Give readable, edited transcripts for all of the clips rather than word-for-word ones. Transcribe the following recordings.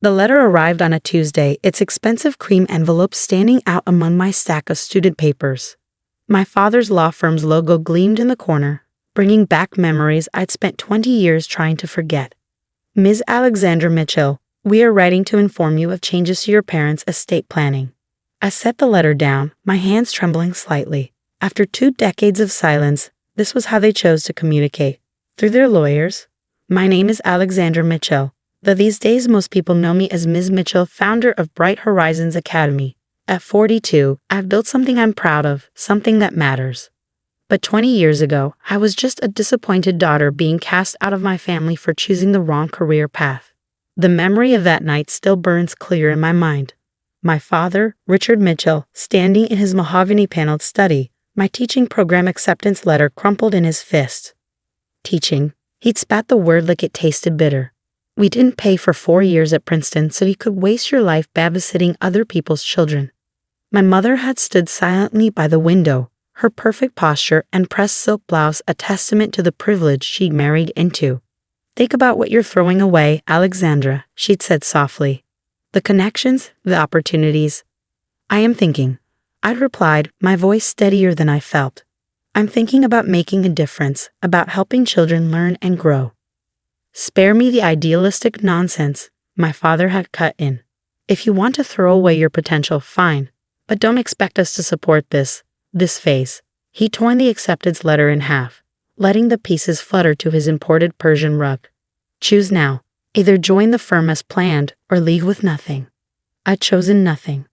The letter arrived on a Tuesday, its expensive cream envelope standing out among my stack of student papers. My father's law firm's logo gleamed in the corner, bringing back memories I'd spent 20 years trying to forget. Ms. Alexandra Mitchell, we are writing to inform you of changes to your parents' estate planning. I set the letter down, my hands trembling slightly. After 2 decades of silence, this was how they chose to communicate. Through their lawyers. My name is Alexandra Mitchell, though these days most people know me as Ms. Mitchell, founder of Bright Horizons Academy. At 42, I've built something I'm proud of, something that matters. But 20 years ago, I was just a disappointed daughter being cast out of my family for choosing the wrong career path. The memory of that night still burns clear in my mind. My father, Richard Mitchell, standing in his mahogany-paneled study, my teaching program acceptance letter crumpled in his fist. Teaching. He'd spat the word like it tasted bitter. We didn't pay for 4 years at Princeton so you could waste your life babysitting other people's children. My mother had stood silently by the window, her perfect posture and pressed silk blouse a testament to the privilege she'd married into. Think about what you're throwing away, Alexandra, she'd said softly. The connections, the opportunities. I am thinking. I'd replied, my voice steadier than I felt. I'm thinking about making a difference, about helping children learn and grow. Spare me the idealistic nonsense, my father had cut in. If you want to throw away your potential, fine, but don't expect us to support this phase. He torn the acceptance letter in half, letting the pieces flutter to his imported Persian rug. Choose now. Either join the firm as planned or leave with nothing. I'd chosen nothing.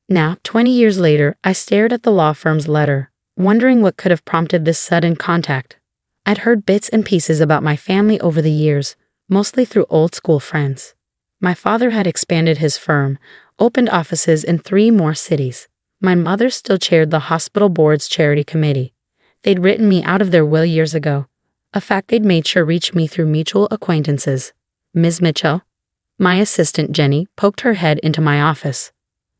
Now, 20 years later, I stared at the law firm's letter, wondering what could have prompted this sudden contact. I'd heard bits and pieces about my family over the years, mostly through old school friends. My father had expanded his firm, opened offices in 3 more cities. My mother still chaired the hospital board's charity committee. They'd written me out of their will years ago, a fact they'd made sure reached me through mutual acquaintances. Ms. Mitchell, my assistant Jenny, poked her head into my office.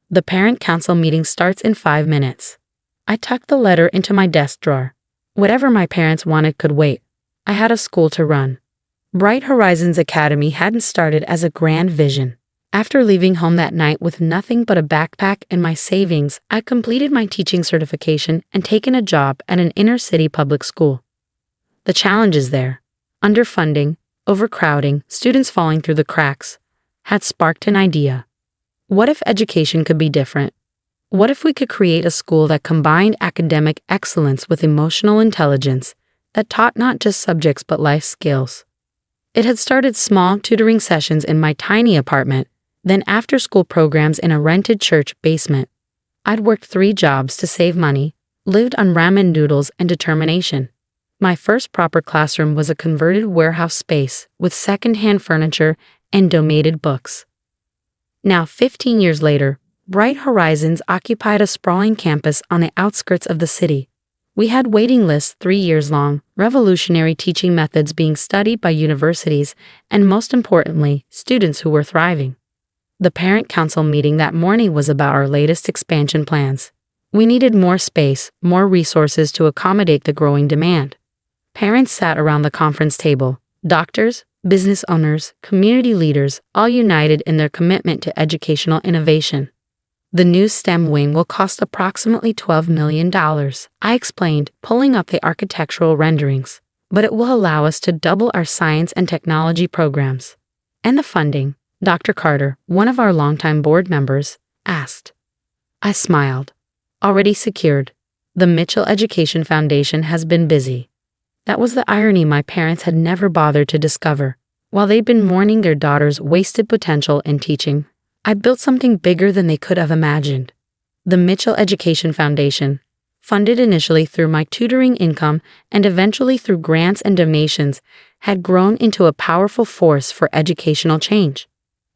The parent council meeting starts in 5 minutes. I tucked the letter into my desk drawer. Whatever my parents wanted could wait. I had a school to run. Bright Horizons Academy hadn't started as a grand vision. After leaving home that night with nothing but a backpack and my savings, I completed my teaching certification and taken a job at an inner-city public school. The challenges there, underfunding, overcrowding, students falling through the cracks, had sparked an idea. What if education could be different? What if we could create a school that combined academic excellence with emotional intelligence, that taught not just subjects but life skills? It had started small tutoring sessions in my tiny apartment, then after-school programs in a rented church basement. I'd worked 3 jobs to save money, lived on ramen noodles and determination. My first proper classroom was a converted warehouse space with second-hand furniture and donated books. Now, 15 years later, Bright Horizons occupied a sprawling campus on the outskirts of the city. We had waiting lists 3 years long, revolutionary teaching methods being studied by universities, and most importantly, students who were thriving. The parent council meeting that morning was about our latest expansion plans. We needed more space, more resources to accommodate the growing demand. Parents sat around the conference table, doctors, business owners, community leaders, all united in their commitment to educational innovation. The new STEM wing will cost approximately $12 million, I explained, pulling up the architectural renderings. But it will allow us to double our science and technology programs. And the funding, Dr. Carter, one of our longtime board members, asked. I smiled. Already secured. The Mitchell Education Foundation has been busy. That was the irony my parents had never bothered to discover. While they'd been mourning their daughter's wasted potential in teaching, I built something bigger than they could have imagined. The Mitchell Education Foundation, funded initially through my tutoring income and eventually through grants and donations, had grown into a powerful force for educational change.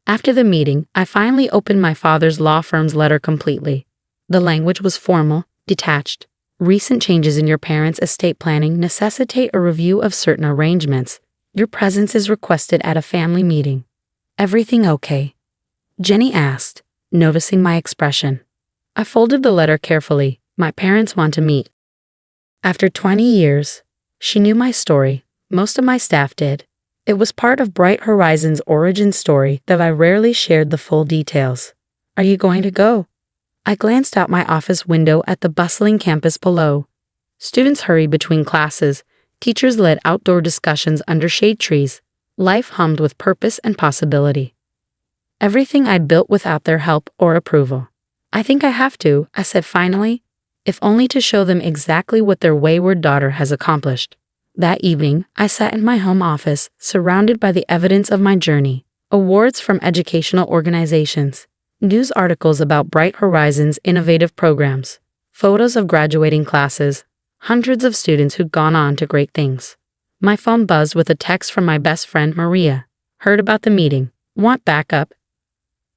After the meeting, I finally opened my father's law firm's letter completely. The language was formal, detached. Recent changes in your parents' estate planning necessitate a review of certain arrangements. Your presence is requested at a family meeting. Everything okay? Jenny asked, noticing my expression. I folded the letter carefully. My parents want to meet. After 20 years, she knew my story. Most of my staff did. It was part of Bright Horizons' origin story that I rarely shared the full details. Are you going to go? I glanced out my office window at the bustling campus below. Students hurried between classes. Teachers led outdoor discussions under shade trees. Life hummed with purpose and possibility. Everything I'd built without their help or approval. I think I have to, I said finally, if only to show them exactly what their wayward daughter has accomplished. That evening, I sat in my home office, surrounded by the evidence of my journey. Awards from educational organizations. News articles about Bright Horizons' innovative programs. Photos of graduating classes. Hundreds of students who'd gone on to great things. My phone buzzed with a text from my best friend Maria. Heard about the meeting. Want backup?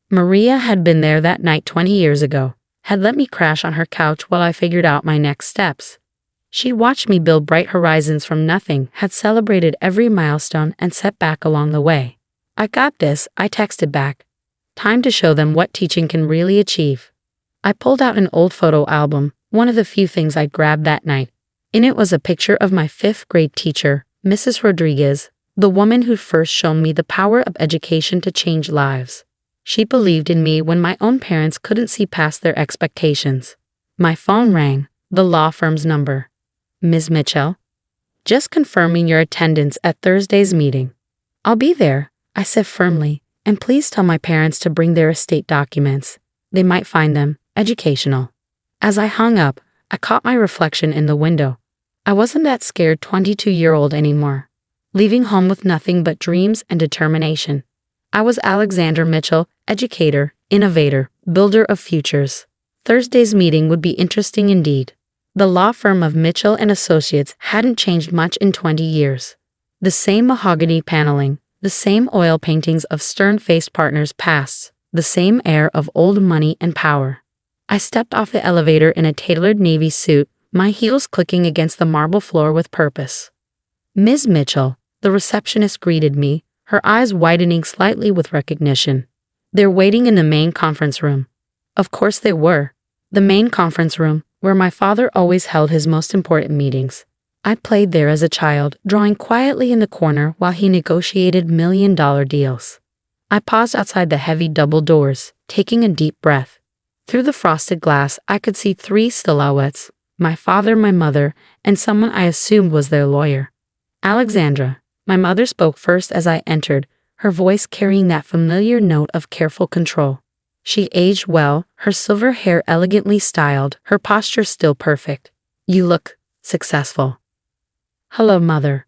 Maria had been there that night 20 years ago. Had let me crash on her couch while I figured out my next steps. She'd watched me build Bright Horizons from nothing, had celebrated every milestone and setback along the way. I got this, I texted back. Time to show them what teaching can really achieve. I pulled out an old photo album, one of the few things I'd grabbed that night. In it was a picture of my 5th grade teacher, Mrs. Rodriguez, the woman who'd first shown me the power of education to change lives. She believed in me when my own parents couldn't see past their expectations. My phone rang, the law firm's number. Ms. Mitchell? Just confirming your attendance at Thursday's meeting. I'll be there, I said firmly, and please tell my parents to bring their estate documents. They might find them educational. As I hung up, I caught my reflection in the window. I wasn't that scared 22-year-old anymore, leaving home with nothing but dreams and determination. I was Alexandra Mitchell, educator, innovator, builder of futures. Thursday's meeting would be interesting indeed. The law firm of Mitchell and Associates hadn't changed much in 20 years. The same mahogany paneling, the same oil paintings of stern-faced partners' pasts, the same air of old money and power. I stepped off the elevator in a tailored navy suit, my heels clicking against the marble floor with purpose. Ms. Mitchell, the receptionist greeted me, her eyes widening slightly with recognition. They're waiting in the main conference room. Of course they were. The main conference room, where my father always held his most important meetings. I played there as a child, drawing quietly in the corner while he negotiated million-dollar deals. I paused outside the heavy double doors, taking a deep breath. Through the frosted glass, I could see 3 silhouettes, my father, my mother, and someone I assumed was their lawyer. Alexandra. My mother spoke first as I entered, her voice carrying that familiar note of careful control. She aged well, her silver hair elegantly styled, her posture still perfect. You look successful. Hello, Mother.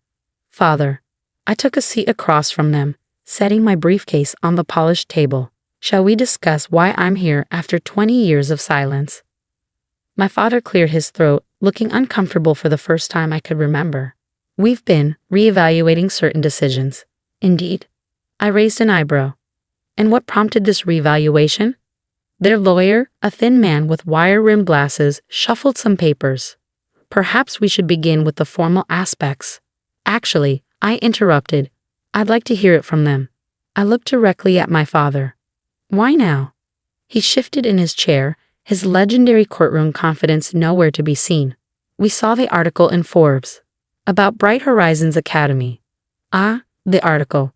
Father. I took a seat across from them, setting my briefcase on the polished table. Shall we discuss why I'm here after 20 years of silence? My father cleared his throat, looking uncomfortable for the first time I could remember. We've been reevaluating certain decisions. Indeed. I raised an eyebrow. And what prompted this reevaluation? Their lawyer, a thin man with wire-rimmed glasses, shuffled some papers. Perhaps we should begin with the formal aspects. Actually, I interrupted. I'd like to hear it from them. I looked directly at my father. Why now? He shifted in his chair, his legendary courtroom confidence nowhere to be seen. We saw the article in Forbes. About Bright Horizons Academy. Ah, the article.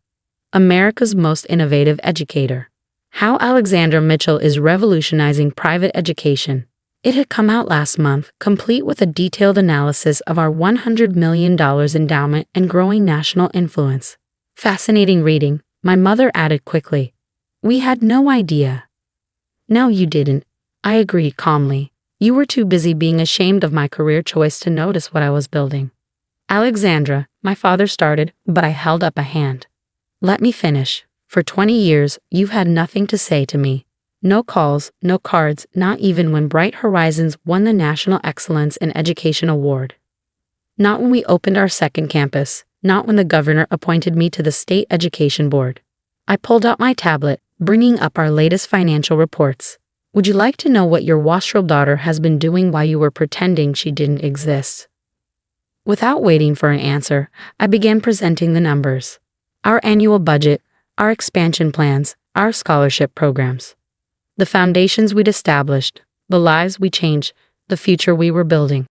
America's most innovative educator. How Alexandra Mitchell is revolutionizing private education. It had come out last month, complete with a detailed analysis of our $100 million endowment and growing national influence. Fascinating reading, my mother added quickly. We had no idea. No, you didn't, I agreed calmly. You were too busy being ashamed of my career choice to notice what I was building. Alexandra, my father started, but I held up a hand. Let me finish. For 20 years, you've had nothing to say to me. No calls, no cards, not even when Bright Horizons won the National Excellence in Education Award. Not when we opened our second campus, not when the governor appointed me to the State Education Board. I pulled out my tablet, bringing up our latest financial reports. Would you like to know what your wastrel daughter has been doing while you were pretending she didn't exist? Without waiting for an answer, I began presenting the numbers. Our annual budget, our expansion plans, our scholarship programs. The foundations we'd established, the lives we changed, the future we were building.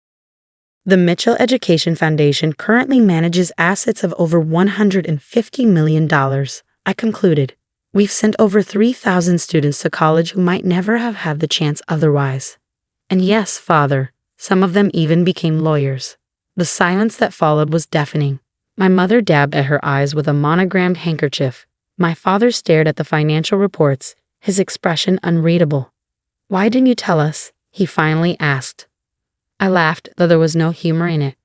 The Mitchell Education Foundation currently manages assets of over $150 million, I concluded. We've sent over 3,000 students to college who might never have had the chance otherwise. And yes, Father, some of them even became lawyers. The silence that followed was deafening. My mother dabbed at her eyes with a monogrammed handkerchief. My father stared at the financial reports, his expression unreadable. "Why didn't you tell us?" he finally asked. I laughed, though there was no humor in it.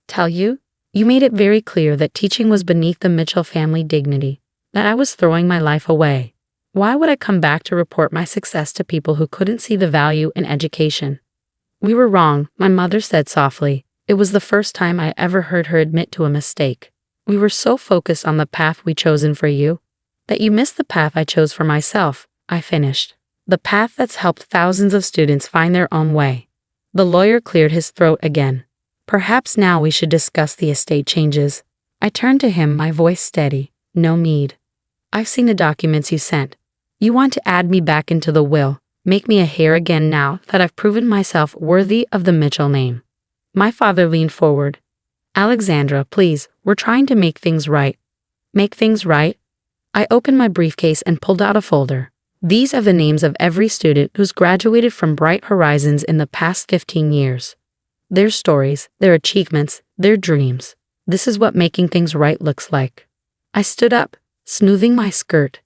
"Tell you? You made it very clear that teaching was beneath the Mitchell family dignity, that I was throwing my life away. Why would I come back to report my success to people who couldn't see the value in education?" "We were wrong," my mother said softly. It was the first time I ever heard her admit to a mistake. "We were so focused on the path we'd chosen for you, that you missed the path I chose for myself," I finished. "The path that's helped thousands of students find their own way." The lawyer cleared his throat again. "Perhaps now we should discuss the estate changes." I turned to him, my voice steady. "No need. I've seen the documents you sent. You want to add me back into the will, make me a heir again now that I've proven myself worthy of the Mitchell name." My father leaned forward. "Alexandra, please, we're trying to make things right." "Make things right?" I opened my briefcase and pulled out a folder. "These are the names of every student who's graduated from Bright Horizons in the past 15 years. Their stories, their achievements, their dreams. This is what making things right looks like." I stood up, smoothing my skirt.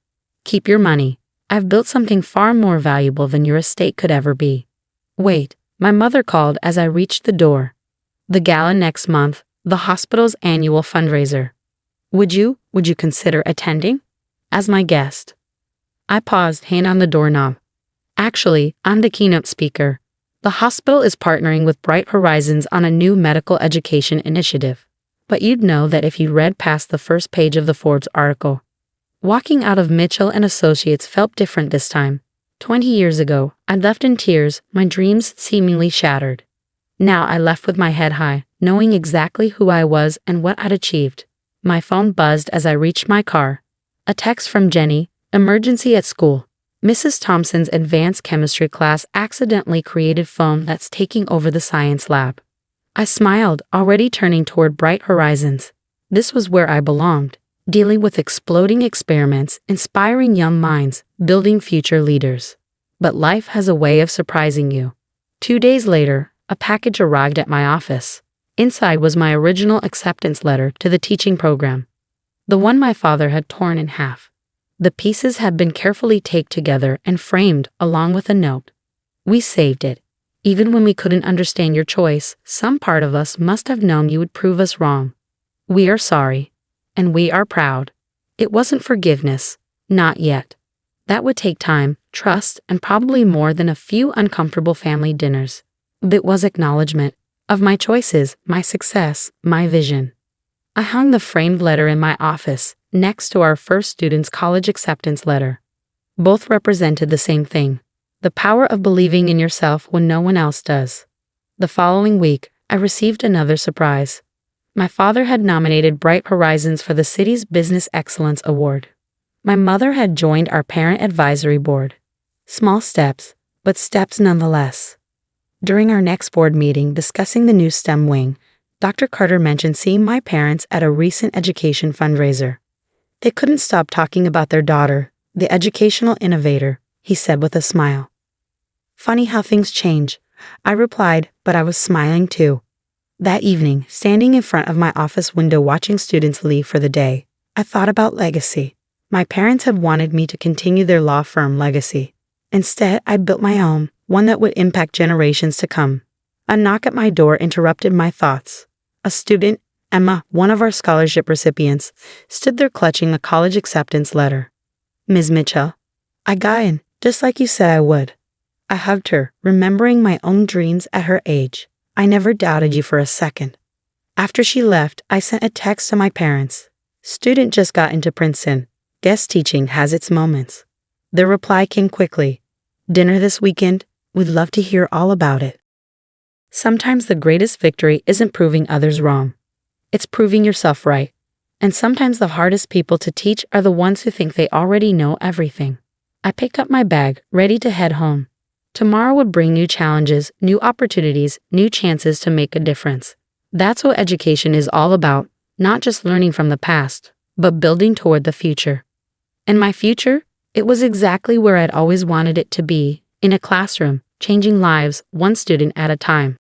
"Keep your money. I've built something far more valuable than your estate could ever be." "Wait," my mother called as I reached the door. "The gala next month, the hospital's annual fundraiser. Would you consider attending? As my guest?" I paused, hand on the doorknob. "Actually, I'm the keynote speaker. The hospital is partnering with Bright Horizons on a new medical education initiative. But you'd know that if you read past the first page of the Forbes article." Walking out of Mitchell and Associates felt different this time. 20 years ago, I'd left in tears, my dreams seemingly shattered. Now I left with my head high, knowing exactly who I was and what I'd achieved. My phone buzzed as I reached my car. A text from Jenny. "Emergency at school. Mrs. Thompson's advanced chemistry class accidentally created foam that's taking over the science lab." I smiled, already turning toward Bright Horizons. This was where I belonged, dealing with exploding experiments, inspiring young minds, building future leaders. But life has a way of surprising you. 2 days later, a package arrived at my office. Inside was my original acceptance letter to the teaching program, the one my father had torn in half. The pieces had been carefully taped together and framed along with a note. "We saved it. Even when we couldn't understand your choice, some part of us must have known you would prove us wrong. We are sorry. And we are proud." It wasn't forgiveness. Not yet. That would take time, trust, and probably more than a few uncomfortable family dinners. It was acknowledgement of my choices, my success, my vision. I hung the framed letter in my office, next to our first student's college acceptance letter. Both represented the same thing: the power of believing in yourself when no one else does. The following week, I received another surprise. My father had nominated Bright Horizons for the city's Business Excellence Award. My mother had joined our parent advisory board. Small steps, but steps nonetheless. During our next board meeting discussing the new STEM wing, Dr. Carter mentioned seeing my parents at a recent education fundraiser. They couldn't stop talking about their daughter, the educational innovator, he said with a smile. "Funny how things change," I replied, but I was smiling too. That evening, standing in front of my office window watching students leave for the day, I thought about legacy. My parents had wanted me to continue their law firm legacy. Instead, I built my own, one that would impact generations to come. A knock at my door interrupted my thoughts. A student, Emma, one of our scholarship recipients, stood there clutching a college acceptance letter. "Ms. Mitchell." I got in, just like you said I would. I hugged her, remembering my own dreams at her age. "I never doubted you for a second." After she left, I sent a text to my parents. "Student just got into Princeton. Guest teaching has its moments." Their reply came quickly. "Dinner this weekend? We'd love to hear all about it." Sometimes the greatest victory isn't proving others wrong. It's proving yourself right. And sometimes the hardest people to teach are the ones who think they already know everything. I picked up my bag, ready to head home. Tomorrow would bring new challenges, new opportunities, new chances to make a difference. That's what education is all about, not just learning from the past, but building toward the future. And my future? It was exactly where I'd always wanted it to be, in a classroom, changing lives one student at a time.